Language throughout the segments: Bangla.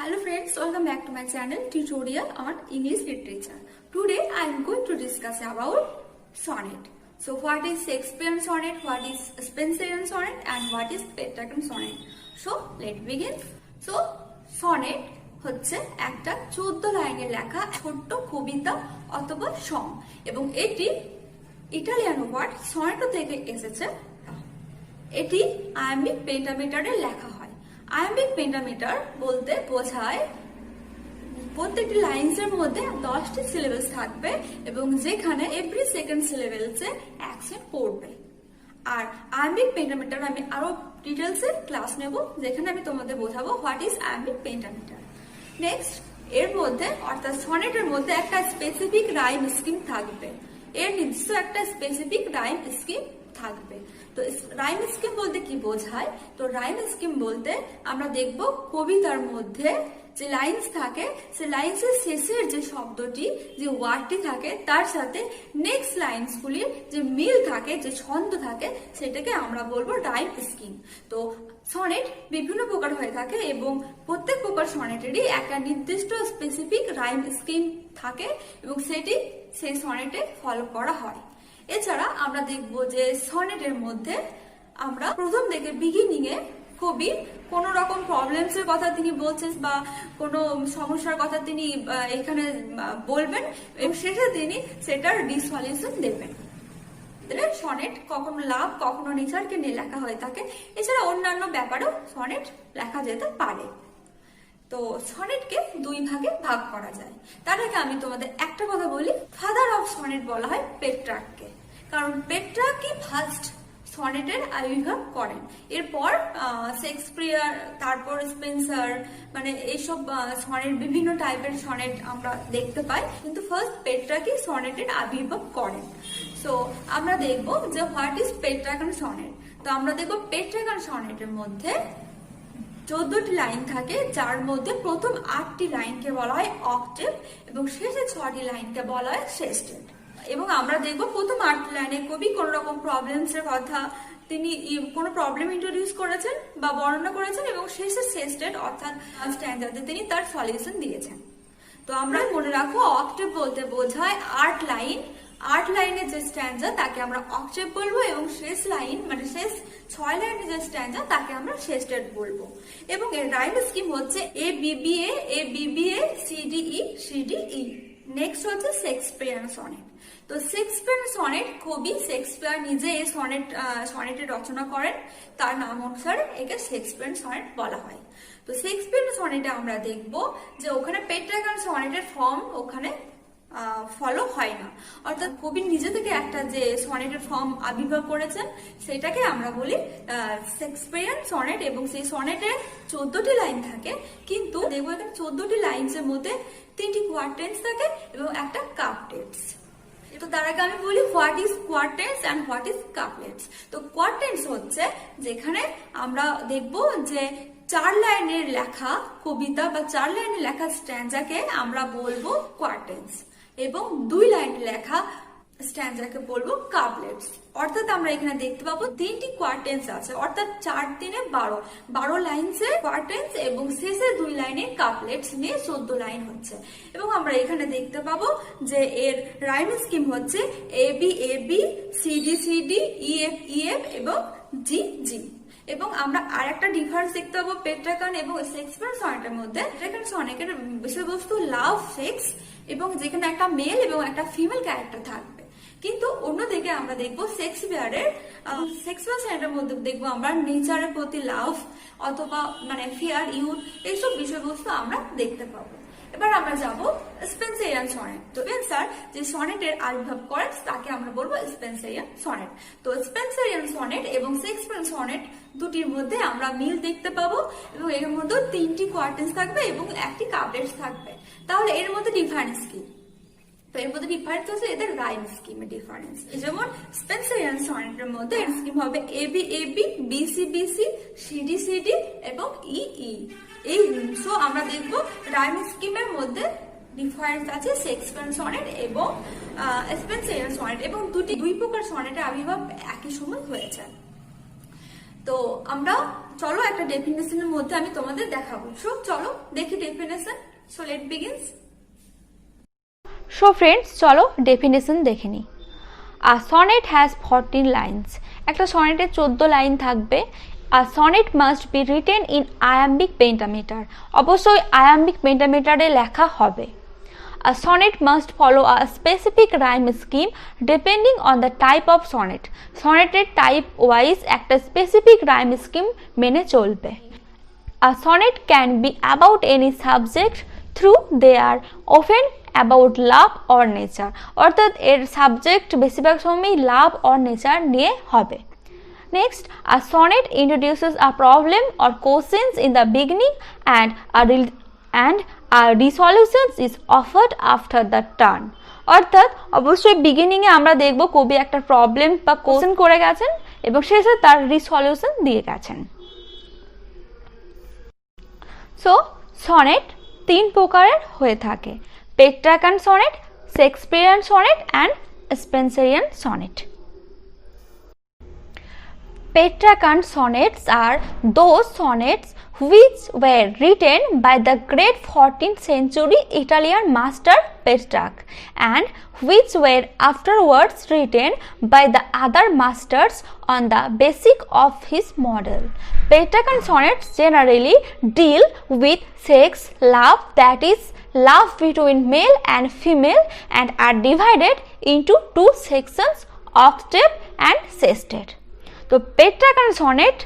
Hello friends, welcome back to my channel tutorial on English literature. Today I am going to discuss about sonnet. So what is Shakespearean sonnet, what is Spenserian sonnet and what is Petrarchan sonnet. So let's begin. So sonnet হচ্ছে একটা 14 লাইনের লেখা ছোট্ট কবিতা অথবা সং এবং এটি ইটালিয়ান ওয়ার্ড সনেটো থেকে এসেছে। এটি আয়াম্বিক পেন্টামিটারে লেখা হয়। আয়াম্বিক পেন্টামিটার বলতে বোঝায় প্রত্যেকটি লাইনসের মধ্যে 10টি সিলেবাস থাকবে এবং যেখানে এভরি সেকেন্ড সিলেবাসে অ্যাকসেন্ট পড়বে। আর আয়াম্বিক পেন্টামিটার আমি আরো ডিটেইলসে ক্লাস নেব যেখানে আমি তোমাদের বোঝাবো what is iambic pentameter. Next এর মধ্যে অর্থাৎ সনেটের মধ্যে একটা স্পেসিফিক রাইম স্কিম থাকবে, এর নির্দিষ্ট একটা স্পেসিফিক রাইম স্কিম থাকবে। তো রাইম স্কিম বলতে কি বোঝায়? তো রাইম স্কিম বলতে আমরা দেখব কবিতার মধ্যে যে লাইন্স থাকে সে লাইন্সের শেষের যে শব্দটি যে ওয়ার্ডটি থাকে তার সাথে নেক্সট লাইন্সগুলির যে মিল থাকে যে ছন্দ থাকে সেটাকে আমরা বলবো রাইম স্কিম। তো সনেট বিভিন্ন প্রকার হয়ে থাকে এবং প্রত্যেক প্রকার সনেটেরই একটা নির্দিষ্ট স্পেসিফিক রাইম স্কিম থাকে এবং সেটি সেই সনেটে ফলো করা হয়। এছাড়া আমরা দেখবো যে সনেটের মধ্যে আমরা প্রথম থেকে বিগিনিং এ কবি কোন রকম প্রবলেমস এর কথা তিনি বলছেন বা কোনো সমস্যার কথা তিনি এখানে বলবেন এবং শেষে তিনি সেটার রিসলিউশন দেবেন। সনেট কখনো লাভ কখনো নেচারকে নিয়ে লেখা হয়ে থাকে। এছাড়া অন্যান্য ব্যাপারেও সনেট লেখা যেতে পারে। তো সনেটকে দুই ভাগে ভাগ করা যায়। তার আগে আমি তোমাদের একটা কথা বলি, ফাদার অফ সনেট বলা হয় পেট্রার্ককে, কারণ পেট্রার্কই ফার্স্ট সনেটের আবির্ভাব করেন। এরপর শেক্সপিয়ার, তারপর স্পেন্সার, মানে এইসব সনেট বিভিন্ন টাইপের সনেট আমরা দেখতে পাই, কিন্তু ফার্স্ট পেট্রার্কই সনেটের আবির্ভাব করেন। সো আমরা দেখবো যে হোয়াট ইজ পেট্রার্কান সনেট। তো আমরা দেখবো পেট্রার্কান সনেটের মধ্যে 14টি লাইন থাকে, যার মধ্যে প্রথম 8টি লাইনকে বলা হয় অক্টেভ এবং শেষে 6টি লাইনকে বলা হয় সেস্টেট। এবং আমরা দেখবো প্রথম 8টি লাইনে কবি কোন রকম প্রবলেমস এর কথা তিনি কোনো প্রবলেম ইন্ট্রোডিউস করেছেন বা বর্ণনা করেছেন এবং শেষে সেস্টেট অর্থাৎ স্ট্যান্ডার্ডে তিনি তার সলিউশন দিয়েছেন। তো আমরা মনে রাখবো অক্টেভ বলতে বোঝায় 8 লাইন, 8 লাইনের যে স্ট্যান্ডা তাকে আমরা অক্টেভ বলবো এবং শেষ লাইন মানে শেষ 6 লাইনের যে স্ট্যান্ডা তাকে আমরা সেস্টেট বলবো। এবং এর রাইম স্কিম হচ্ছে এ বিবিএ, এ বিবিএ, সিডিই, সিডিই। নেক্সট হচ্ছে শেক্সপিয়ারিয়ান সনেট। তো শেক্সপিয়ারিয়ান সনেট কবি শেক্সপিয়ার নিজে এই সনেটের রচনা করেন, তার নাম অনুসারে একে শেক্সপিয়ারিয়ান সনেট বলা হয়। তো শেক্সপিয়ারিয়ান সনেটে আমরা দেখবো যে ওখানে পেট্রার্কান সনেটের ফর্ম ওখানে ফলো হয় না, অর্থাৎ কবি নিজে থেকে একটা যে সনেটের ফর্ম আবির্ভাব করেছেন সেটাকে আমরা বলি শেক্সপিয়ারিয়ান সনেট। এবং সেই সনেটে 14টি লাইন থাকে, কিন্তু দেখবো এখানে 14টি লাইনসের মধ্যে 3টি কোয়ার্টেন্স থাকে এবং একটা কাপলেটস। তো তার আগে আমি বলি what is quatrains and what is couplets. তো কোয়ার্টেন্স হচ্ছে যেখানে আমরা দেখবো যে 4 লাইনের লেখা কবিতা বা 4 লাইনের লেখা স্ট্যান্ডাকে আমরা বলবো কোয়ার্টেন্স এবং 2 লাইনের লেখা স্ট্যান্ডাকে বলবো কাপলেটস। অর্থাৎ আমরা এখানে দেখতে পাবো 3টি কোয়ার্টেন্স আছে, অর্থাৎ 4 3 12 লাইনসে কোয়ার্টেন্স এবং শেষে 2 লাইনে কাপলেটস নিয়ে 14 লাইন হচ্ছে। এবং আমরা এখানে দেখতে পাবো যে এর রাইম স্কিম হচ্ছে A B A B, CD CD, EF EF এবং জি জি। এবং আমরা আর একটা ডিফারেন্স দেখতে পাবো পেট্রার্কান এবং শেক্সপিয়ার সনেটের মধ্যে। পেট্রার্কান সনেটের বিষয়বস্তু লাভ, সেক্স এবং যেখানে একটা মেল এবং একটা ফিমেল ক্যারেক্টার থাকবে, কিন্তু অন্যদিকে আমরা দেখবো শেক্সপিয়ারের সনেটের মধ্যে দেখবো আমরা নেচারের প্রতি লাভ অথবা মানে ফিয়ার, ইউথ, এইসব বিষয়বস্তু আমরা দেখতে পাবো। এবার আমরা যাব স্পেন্সারিয়ান সনেট। তো স্পেন্সার যে সনেটের আবির্ভাব করেন তাকে আমরা বলবো স্পেন্সারিয়ান সনেট। তো স্পেন্সারিয়ান সনেট এবং শেক্সপিয়ারিয়ান সনেট দুটির মধ্যে আমরা মিল দেখতে পাবো এবং এর মধ্যে 3টি কোয়ার্টেন্স থাকবে এবং একটি কাপলেটস থাকবে। তাহলে এর মধ্যে ডিফারেন্স কি? তো এর মধ্যে ডিফারেন্স হচ্ছে এদের রাইম স্কিমের ডিফারেন্স। যেমন স্পেন্সারিয়ান সনেটের মধ্যে স্কিম হবে A B A B, BC BC, CD CD এবং ই ই। এই সো আমরা দেখবো রাইম স্কিমের মধ্যে ডিফারেন্স আছে শেক্সপিয়ারিয়ান সনেট এবং স্পেন্সারিয়ান সনেট এবং দুই প্রকার সনেটের আবির্ভাব একই সময় হয়েছে। তো আমরা চলো একটা ডেফিনেশনের মধ্যে আমি তোমাদের দেখাবো। সো চলো দেখি definition. So let begins. So friends, চলো ডেফিনেশন দেখে নিই। A sonnet has 14 lines. একটা সনেটে 14 লাইন থাকবে। A sonnet must be written in iambic pentameter. অবশ্যই আয়াম্বিক পেন্টামিটারে লেখা হবে। A sonnet must follow a specific rhyme scheme depending on the type of sonnet. সনেটের টাইপ ওয়াইজ একটা স্পেসিফিক রাইম স্কিম মেনে চলবে। A sonnet can be about any subject through they are often about love or nature. অর্থাৎ এর সাবজেক্ট বেশিরভাগ সময়ই লাভ or নেচার নিয়ে হবে। Next, a sonnet introduces a problem or questions in the beginning and a resolution is offered after the turn. অর্থাৎ অবশ্যই বিগিনিং এ আমরা দেখব কবি একটা প্রবলেম বা কোশ্চেন করে গেছেন এবং শেষে তার রিসলিউশন দিয়ে গেছেন। সো সনেট 3 প্রকারের হয়ে থাকে: Petrarchan sonnet, Shakespearean sonnet and Spenserian sonnet. Petrarchan sonnets are those sonnets which were written by the great 14th century Italian master Petrarch and which were afterwards written by the other masters on the basis of his model. Petrarchan sonnets generally deal with sex, love, that is, love between male and female, and are divided into 2 sections, octave and sestet. তো পেট্রার্কান সনেট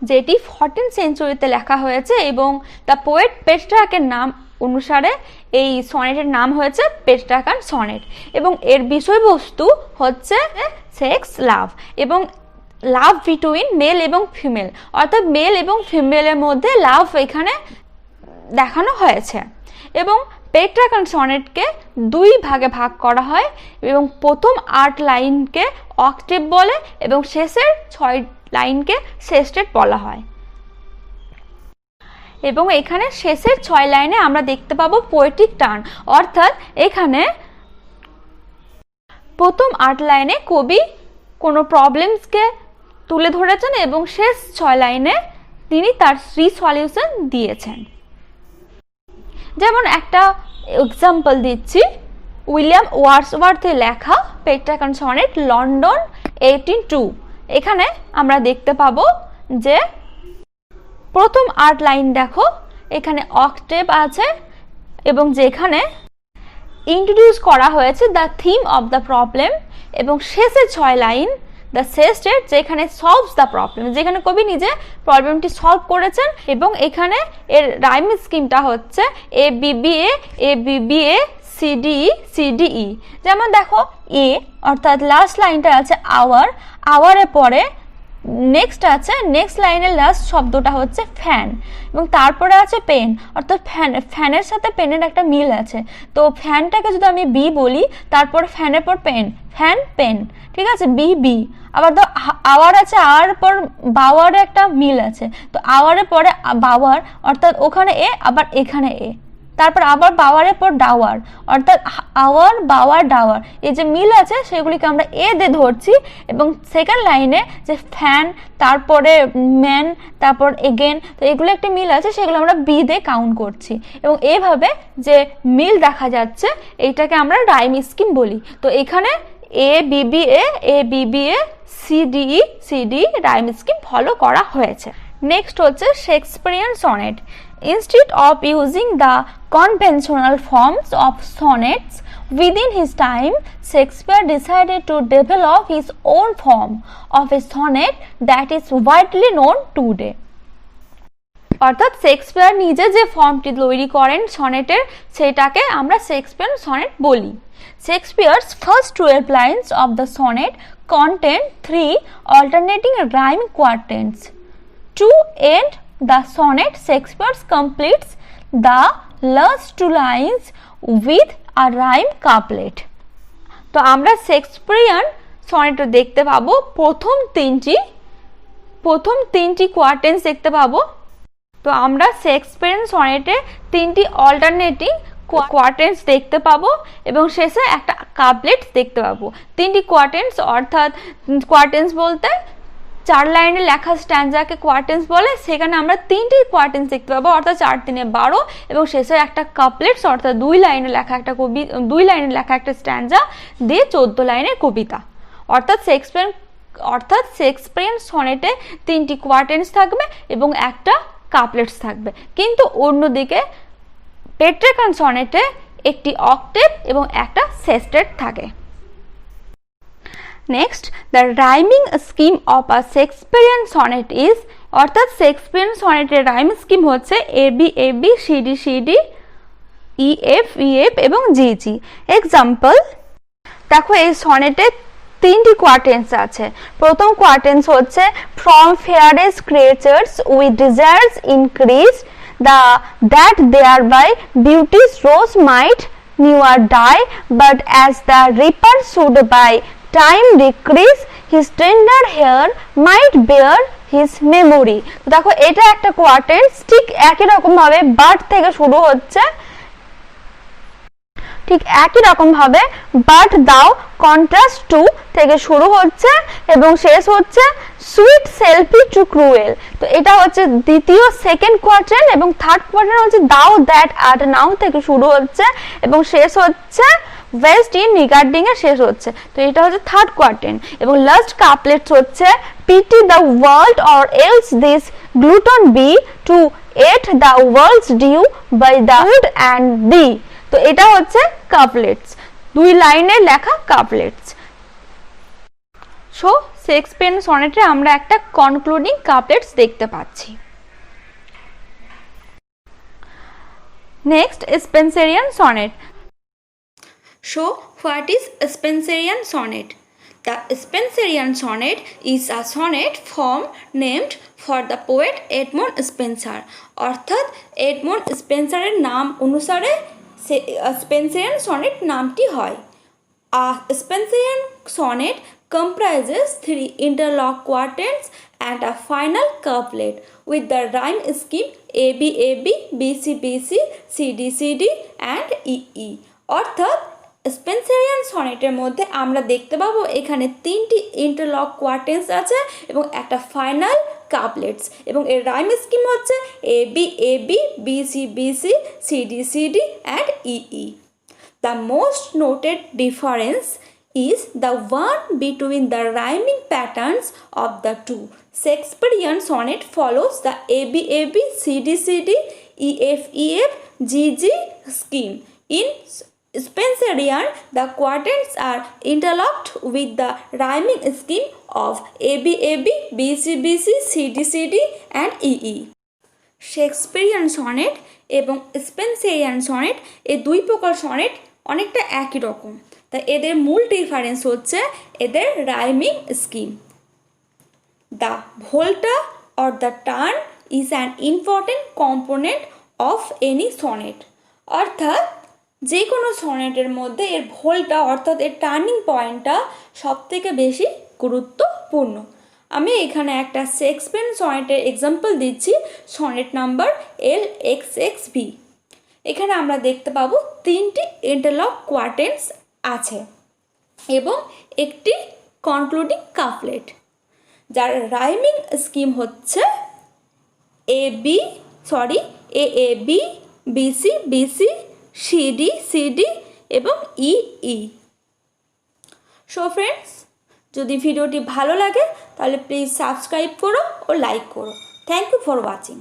যেটি 14th সেঞ্চুরিতে লেখা হয়েছে এবং দ্য পোয়েট পেট্রার্কের নাম অনুসারে এই সনেটের নাম হয়েছে পেট্রার্কান সনেট এবং এর বিষয়বস্তু হচ্ছে সেক্স, লাভ এবং লাভ বিটুইন মেল এবং ফিমেল, অর্থাৎ মেল এবং ফিমেলের মধ্যে লাভ এখানে দেখানো হয়েছে। এবং পেট্রার্কান সনেটকে 2 ভাগে ভাগ করা হয় এবং প্রথম 8 লাইনকে অক্টেভ বলে এবং শেষের 6 লাইনকে সেস্টেট বলা হয়। এবং এখানে শেষের 6 লাইনে আমরা দেখতে পাবো পোয়েটিক টার্ন, অর্থাৎ এখানে প্রথম 8 লাইনে কবি কোনো প্রবলেমসকে তুলে ধরেছেন এবং শেষ 6 লাইনে তিনি তার রিসলিউশন দিয়েছেন। যেমন একটা এক্সাম্পল দিচ্ছি, উইলিয়াম ওয়ার্ডসওয়ার্থের লেখা পেট্রার্কান সনেট লন্ডন 1802। এখানে আমরা দেখতে পাবো যে প্রথম 8 লাইন দেখো, এখানে অক্টেভ আছে এবং যেখানে ইন্ট্রোডিউস করা হয়েছে the theme of the problem এবং শেষে 6 লাইন দ্য সেস্টেট যেখানে সলভস দ্য প্রবলেম, যেখানে কবি নিজে প্রবলেমটি সলভ করেছেন এবং এখানে এর রাইম স্কিমটা হচ্ছে A B B A, A B B A, C D E, C D E. যেমন দেখো এ অর্থাৎ লাস্ট লাইনটা আছে আওয়ার, আওয়ারের পরে নেক্সট আছে, নেক্সট লাইনের লাস্ট শব্দটা হচ্ছে ফ্যান এবং তারপরে আছে পেন, অর্থাৎ ফ্যানের সাথে পেনের একটা মিল আছে। তো ফ্যানটাকে যদি আমি বি বলি, তারপর ফ্যানের পর পেন, ফ্যান পেন, ঠিক আছে, বি বি। আবার তো আওয়ার আছে, আর পর বাওয়ারে একটা মিল আছে, তো আওয়ারের পরে বাওয়ার অর্থাৎ ওখানে এ, আবার এখানে এ, তারপর আবার বাওয়ারের পর ডাওয়ার অর্থাৎ আওয়ার বাওয়ার ডাওয়ার, এই যে মিল আছে সেগুলিকে আমরা এ দিয়ে ধরছি এবং সেকেন্ড লাইনে যে ফ্যান তারপরে ম্যান তারপর এগেন, তো এগুলো একটা মিল আছে সেগুলো আমরা বি দিয়ে কাউন্ট করছি এবং এভাবে যে মিল দেখা যাচ্ছে এইটাকে আমরা রাইম স্কিম বলি। তো এখানে A B B A, A B B A, C D E, C D rhyme scheme follow করা হয়েছে। নেক্সট হচ্ছে Shakespearean sonnet. Instead of using the conventional forms of sonnets within his time, Shakespeare decided to develop his own form of a sonnet that is widely known today. অর্থাৎ শেক্সপিয়ার নিজে যে ফর্মটি তৈরি করেন সনেটের সেটাকে আমরা শেক্সপিয়ার সনেট বলি। Shakespeare's first 12 lines of the sonnet contain 3 alternating rhyme quatrains. To end the sonnet, Shakespeare completes the last 2 lines with a rhyme couplet. তো আমরা শেক্সপিয়ারিয়ান সনেটে দেখতে পাবো প্রথম তিনটি কোয়ার্টেন্স দেখতে পাবো। তো আমরা শেক্সপিয়ারিয়ান সনেটে 3টি অল্টারনেটিং কোয়ার্টেন্স দেখতে পাবো এবং শেষে একটা কাপলেট দেখতে পাবো। 3টি কোয়ার্টেন্স অর্থাৎ কোয়ার্টেন্স বলতে 4 লাইনে লেখা স্ট্যান্জাকে কোয়ার্টেন্স বলে, সেখানে আমরা 3টি কোয়ার্টেন্স দেখতে পাবো, অর্থাৎ 4 3 12, এবং শেষে একটা কাপলেটস অর্থাৎ 2 লাইনে লেখা একটা স্ট্যান্জা দিয়ে 14 লাইনের কবিতা। অর্থাৎ শেক্সপিয়ারিয়ান সনেটে 3টি কোয়ার্টেন্স থাকবে এবং একটা কাপলেটস থাকবে, কিন্তু অন্যদিকে পেট্রার্কান সনেটে একটি অক্টেভ এবং একটা সেস্টেট থাকে। Next, the rhyming scheme of a Shakespearean sonnet is, অর্থাৎ শেক্সপিয়ারিয়ান সনেটের রাইম স্কিম হচ্ছে AB AB CD CD EF EF এবং GG। এক্সাম্পল দেখো, এই সনেটে 3টি কোয়ার্টেন্স আছে। প্রথম কোয়ার্টেন্স হচ্ছে from ফেয়ারেস্ট creatures with desires increase that thereby beauty's rose might never die, but as the reaper should by time decrease, his tender hair might bear his memory। দেখো, এটা একটা কোয়ার্টেন্স, ঠিক একই রকম ভাবে বাট থেকে শুরু হচ্ছে, ঠিক একই রকম ভাবে বাট দাও কন্ট্রাস্ট টু থেকে শুরু হচ্ছে এবং শেষ হচ্ছে সুইট সেলফি টু ক্রুয়েল। তো এটা হচ্ছে দ্বিতীয় সেকেন্ড কোয়ার্টেন্ট, এবং থার্ড কোয়ার্টেন্ট হচ্ছে দাও দ্যাট আর্ট নাও থেকে শুরু হচ্ছে এবং শেষ হচ্ছে ওয়েস্ট ইন রিগার্ডিং এ শেষ হচ্ছে। তো এটা হচ্ছে থার্ড কোয়ার্টেন্ট। এবং লাস্ট কাপলেটস হচ্ছে pity the world or else this glutton be to eat the world's due by the wood and thee. তো এটা হচ্ছে কাপলেটস, 2 লাইনের লেখা কাপলেটস। সো শেক্সপিয়ারিয়ান সনেটে আমরা একটা কনক্লুডিং কাপলেটস দেখতে পাচ্ছি। Next, Spenserian sonnet. So, what is Spenserian sonnet? The Spenserian sonnet is a sonnet form named for the poet Edmund Spenser। অর্থাৎ এডমন্ড স্পেন্সারের নাম অনুসারে স্পেন্সারিয়ান সনেট নামটি হয়। A Spenserian sonnet comprises 3 interlocked quatrains and a final couplet with the rhyme scheme AB AB BC BC CD CD and EE। অর্থাৎ স্পেন্সারিয়ান সনেটের মধ্যে আমরা দেখতে পাবো এখানে 3টি ইন্টারলক কোয়ার্টেন্স আছে এবং একটা ফাইনাল কাপলেটস, এবং এর রাইম স্কিম হচ্ছে AB AB BC BC CD CD and EE। The most noted difference is the one between the rhyming patterns of the two. Shakespearean sonnet follows the AB AB CD CD EF EF GG scheme. In Spenserian, the quatrains are interlocked with the rhyming scheme of AB AB BC BC CD CD and EE। Shakespearean sonnet এবং স্পেন্সারিয়ান সনেট, এই 2 প্রকার সনেট অনেকটা একই রকম, তাই এদের মূল ডিফারেন্স হচ্ছে এদের rhyming scheme. The ভোল্টা or the turn is an important component of any sonnet. অর্থাৎ যে কোনো সনেটের মধ্যে এর ভোল্টা অর্থাৎ এর টার্নিং পয়েন্টটা সবথেকে বেশি গুরুত্বপূর্ণ। আমি এখানে একটা শেক্সপিয়ারিয়ান সনেটের এক্সাম্পল দিচ্ছি, সনেট নাম্বার LXXV। এখানে আমরা দেখতে পাবো 3টি ইন্টারলক কোয়ার্টেন্স আছে এবং একটি কনক্লুডিং কাপলেট, যার রাইমিং স্কিম হচ্ছে AAB BC BC CD CD এবং EE। সো ফ্রেন্ডস, যদি ভিডিওটি ভালো লাগে তাহলে প্লিজ সাবস্ক্রাইব করো ও লাইক করো। Thank you for watching.